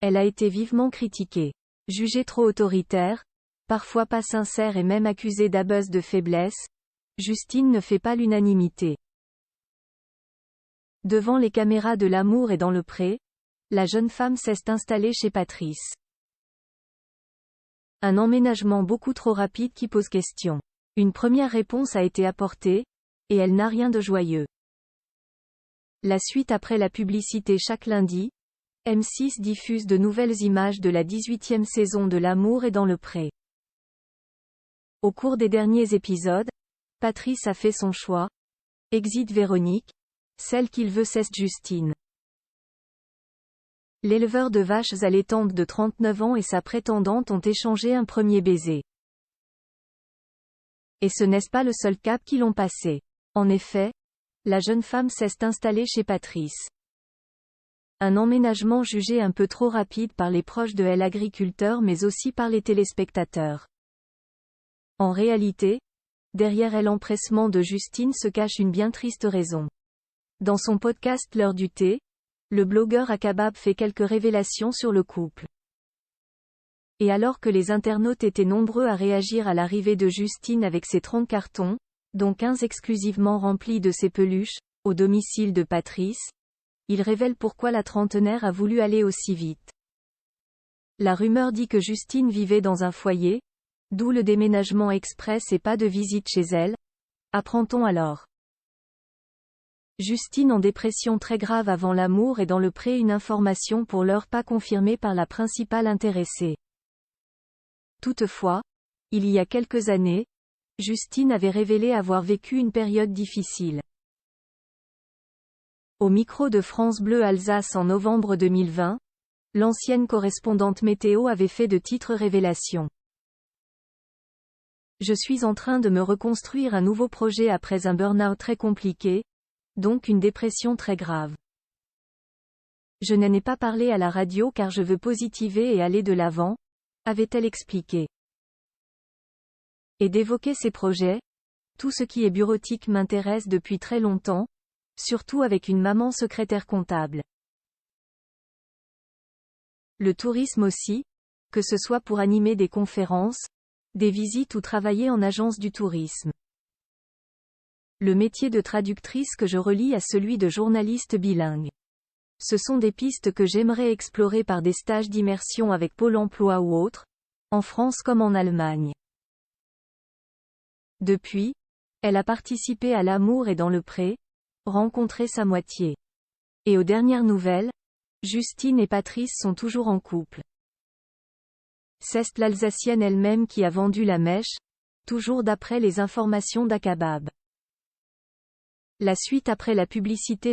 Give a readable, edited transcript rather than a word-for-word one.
Elle a été vivement critiquée. Jugée trop autoritaire, parfois pas sincère et même accusée d'abus de faiblesse, Justine ne fait pas l'unanimité. Devant les caméras de L'amour est dans le pré, la jeune femme s'est installée chez Patrice. Un emménagement beaucoup trop rapide qui pose question. Une première réponse a été apportée, et elle n'a rien de joyeux. La suite après la publicité chaque lundi, M6 diffuse de nouvelles images de la 18e saison de L'amour est dans le pré. Au cours des derniers épisodes, Patrice a fait son choix. Exit Véronique, celle qu'il veut cesse Justine. L'éleveur de vaches allaitantes de 39 ans et sa prétendante ont échangé un premier baiser. Et ce n'est pas le seul cap qu'ils ont passé. En effet, la jeune femme s'est installée chez Patrice. Un emménagement jugé un peu trop rapide par les proches de l'agriculteur mais aussi par les téléspectateurs. En réalité, derrière l'empressement de Justine se cache une bien triste raison. Dans son podcast L'heure du thé, le blogueur Akabab fait quelques révélations sur le couple. Et alors que les internautes étaient nombreux à réagir à l'arrivée de Justine avec ses 30 cartons, dont 15 exclusivement remplis de ses peluches, au domicile de Patrice, il révèle pourquoi la trentenaire a voulu aller aussi vite. La rumeur dit que Justine vivait dans un foyer, d'où le déménagement express et pas de visite chez elle, apprend-on alors. Justine en dépression très grave avant L'amour est dans le pré, une information pour l'heure pas confirmée par la principale intéressée. Toutefois, il y a quelques années, Justine avait révélé avoir vécu une période difficile. Au micro de France Bleu Alsace en novembre 2020, l'ancienne correspondante météo avait fait de titres révélations. Je suis en train de me reconstruire un nouveau projet après un burn-out très compliqué, donc une dépression très grave. Je n'en ai pas parlé à la radio car je veux positiver et aller de l'avant, avait-elle expliqué. Et d'évoquer ses projets, tout ce qui est bureautique m'intéresse depuis très longtemps, surtout avec une maman secrétaire comptable. Le tourisme aussi, que ce soit pour animer des conférences, des visites ou travailler en agence du tourisme. Le métier de traductrice que je relie à celui de journaliste bilingue. Ce sont des pistes que j'aimerais explorer par des stages d'immersion avec Pôle emploi ou autres, en France comme en Allemagne. Depuis, elle a participé à L'amour est dans le pré, rencontré sa moitié. Et aux dernières nouvelles, Justine et Patrice sont toujours en couple. C'est l'Alsacienne elle-même qui a vendu la mèche, toujours d'après les informations d'Akabab. La suite après la publicité.